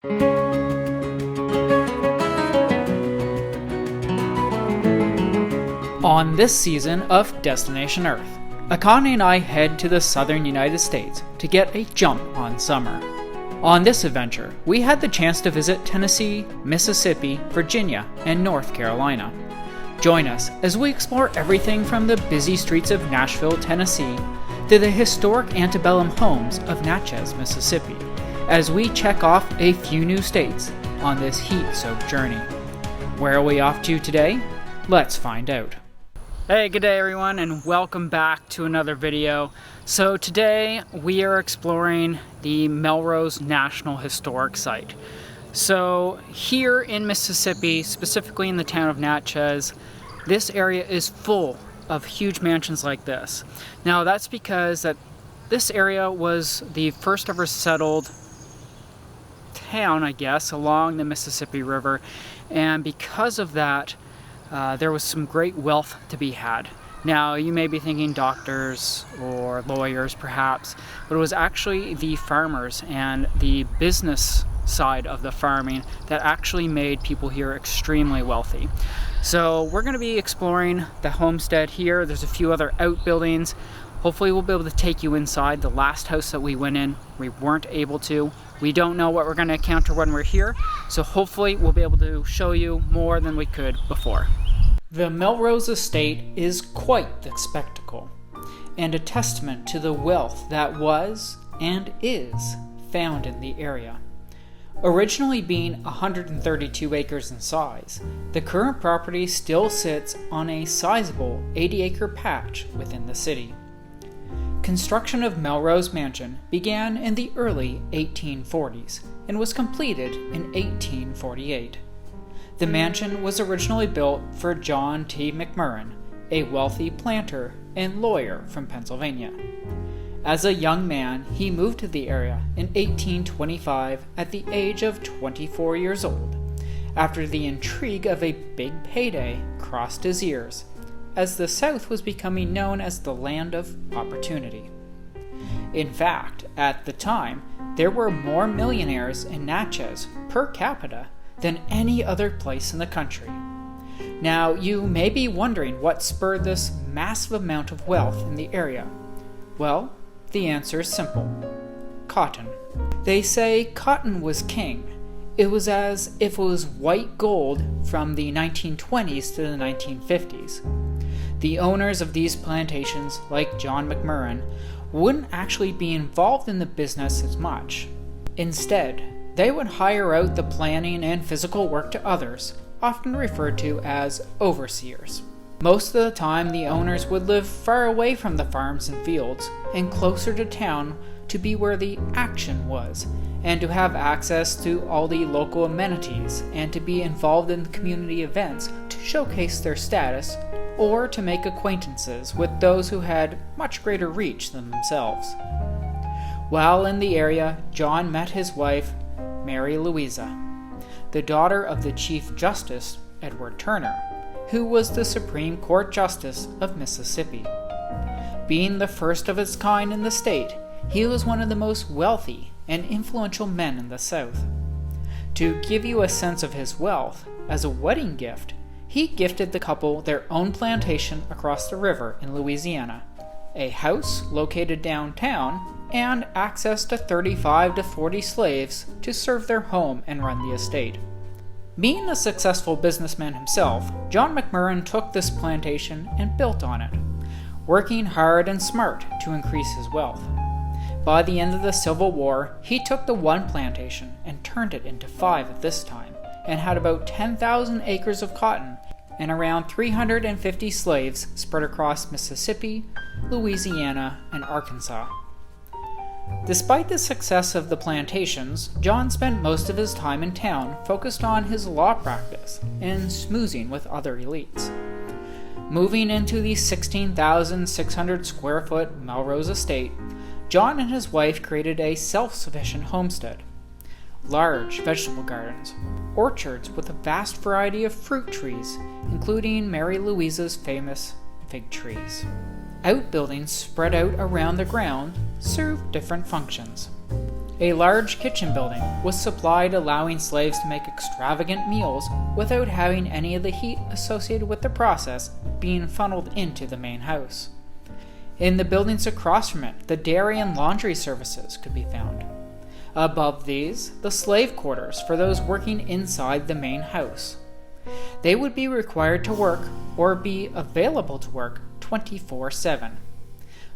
On this season of Destination Earth, Akane and I head to the southern United States to get a jump on summer. On this adventure, we had the chance to visit Tennessee, Mississippi, Virginia, and North Carolina. Join us as we explore everything from the busy streets of Nashville, Tennessee, to the historic antebellum homes of Natchez, Mississippi, as we check off a few new states on this heat-soaked journey. Where are we off to today? Let's find out. Hey, good day everyone, and welcome back to another video. So today we are exploring the Melrose National Historic Site. So here in Mississippi, specifically in the town of Natchez, this area is full of huge mansions like this. Now that's because this area was the first ever settled town, I guess, along the Mississippi River, and because of that, there was some great wealth to be had. Now, you may be thinking doctors or lawyers perhaps, but it was actually the farmers and the business side of the farming that actually made people here extremely wealthy. So we're going to be exploring the homestead here. There's a few other outbuildings. Hopefully we'll be able to take you inside. The last house that we went in, we weren't able to. We don't know what we're going to encounter when we're here, so hopefully we'll be able to show you more than we could before. The Melrose estate is quite the spectacle, and a testament to the wealth that was and is found in the area. Originally being 132 acres in size, the current property still sits on a sizable 80-acre patch within the city. Construction of Melrose Mansion began in the early 1840s and was completed in 1848. The mansion was originally built for John T. McMurran, a wealthy planter and lawyer from Pennsylvania. As a young man, he moved to the area in 1825 at the age of 24 years old, after the intrigue of a big payday crossed his ears, as the South was becoming known as the land of opportunity. In fact, at the time, there were more millionaires in Natchez per capita than any other place in the country. Now, you may be wondering what spurred this massive amount of wealth in the area. Well, the answer is simple: cotton. They say cotton was king. It was as if it was white gold from the 1920s to the 1950s. The owners of these plantations, like John McMurran, wouldn't actually be involved in the business as much. Instead, they would hire out the planning and physical work to others, often referred to as overseers. Most of the time, the owners would live far away from the farms and fields, and closer to town to be where the action was, and to have access to all the local amenities, and to be involved in community events to showcase their status, or to make acquaintances with those who had much greater reach than themselves. While in the area, John met his wife, Mary Louisa, the daughter of the Chief Justice, Edward Turner, who was the Supreme Court Justice of Mississippi. Being the first of its kind in the state, he was one of the most wealthy and influential men in the South. To give you a sense of his wealth, as a wedding gift, he gifted the couple their own plantation across the river in Louisiana, a house located downtown, and access to 35 to 40 slaves to serve their home and run the estate. Being a successful businessman himself, John McMurran took this plantation and built on it, working hard and smart to increase his wealth. By the end of the Civil War, he took the one plantation and turned it into 5 at this time, and had about 10,000 acres of cotton and around 350 slaves spread across Mississippi, Louisiana, and Arkansas. Despite the success of the plantations, John spent most of his time in town focused on his law practice and smoozing with other elites. Moving into the 16,600 square foot Melrose estate, John and his wife created a self-sufficient homestead. Large vegetable gardens, orchards with a vast variety of fruit trees, including Mary Louisa's famous fig trees. Outbuildings spread out around the ground served different functions. A large kitchen building was supplied, allowing slaves to make extravagant meals without having any of the heat associated with the process being funneled into the main house. In the buildings across from it, the dairy and laundry services could be found. Above these, the slave quarters for those working inside the main house. They would be required to work or be available to work 24/7.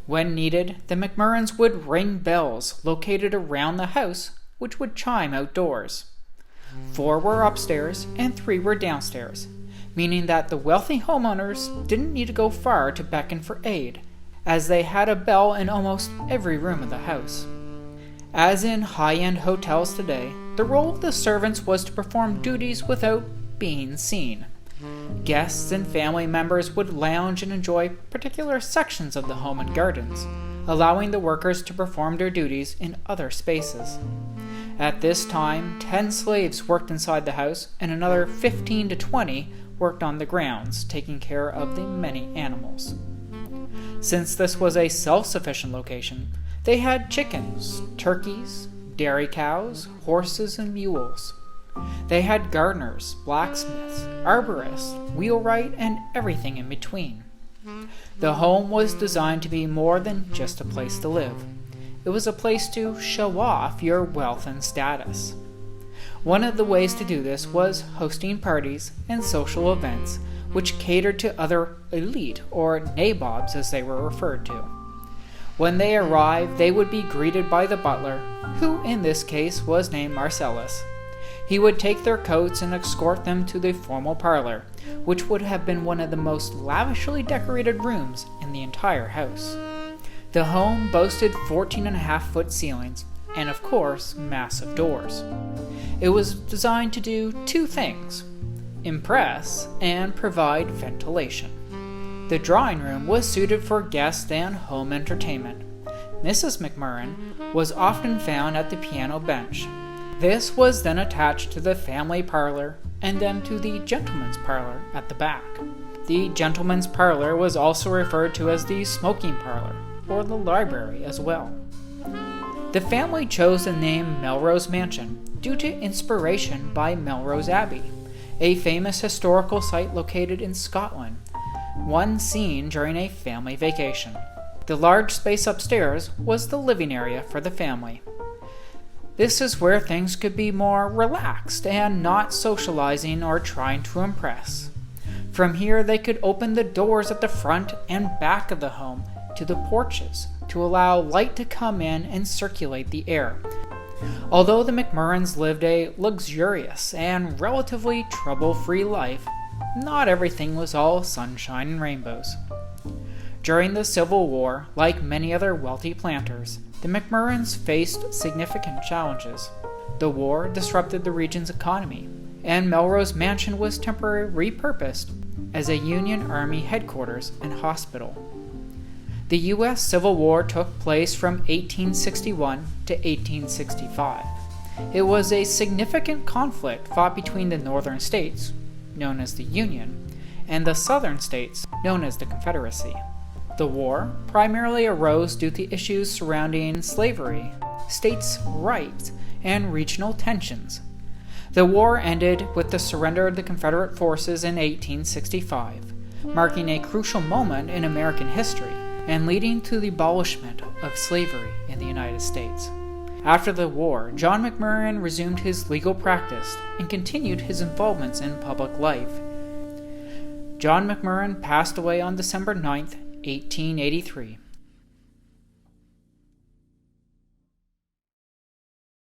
When needed, the McMurrins would ring bells located around the house, which would chime outdoors. 4 were upstairs and 3 were downstairs, meaning that the wealthy homeowners didn't need to go far to beckon for aid, as they had a bell in almost every room of the house. As in high-end hotels today, the role of the servants was to perform duties without being seen. Guests and family members would lounge and enjoy particular sections of the home and gardens, allowing the workers to perform their duties in other spaces. At this time, 10 slaves worked inside the house, and another 15 to 20 worked on the grounds, taking care of the many animals. Since this was a self-sufficient location, they had chickens, turkeys, dairy cows, horses, and mules. They had gardeners, blacksmiths, arborists, wheelwright, and everything in between. The home was designed to be more than just a place to live. It was a place to show off your wealth and status. One of the ways to do this was hosting parties and social events which catered to other elite, or nabobs as they were referred to. When they arrived, they would be greeted by the butler, who in this case was named Marcellus. He would take their coats and escort them to the formal parlor, which would have been one of the most lavishly decorated rooms in the entire house. The home boasted 14.5-foot ceilings, and of course, massive doors. It was designed to do 2 things: impress and provide ventilation. The drawing room was suited for guests and home entertainment. Mrs. McMurran was often found at the piano bench. This was then attached to the family parlor and then to the gentleman's parlor at the back. The gentleman's parlor was also referred to as the smoking parlor, or the library as well. The family chose the name Melrose Mansion due to inspiration by Melrose Abbey, a famous historical site located in Scotland, one seen during a family vacation. The large space upstairs was the living area for the family. This is where things could be more relaxed and not socializing or trying to impress. From here, they could open the doors at the front and back of the home to the porches to allow light to come in and circulate the air. Although the McMurrins lived a luxurious and relatively trouble-free life, not everything was all sunshine and rainbows. During the Civil War, like many other wealthy planters, the McMurrins faced significant challenges. The war disrupted the region's economy, and Melrose Mansion was temporarily repurposed as a Union Army headquarters and hospital. The U.S. Civil War took place from 1861 to 1865. It was a significant conflict fought between the northern states, known as the Union, and the southern states, known as the Confederacy. The war primarily arose due to issues surrounding slavery, states' rights, and regional tensions. The war ended with the surrender of the Confederate forces in 1865, marking a crucial moment in American history and leading to the abolishment of slavery in the United States. After the war, John McMurran resumed his legal practice and continued his involvements in public life. John McMurran passed away on December 9, 1883.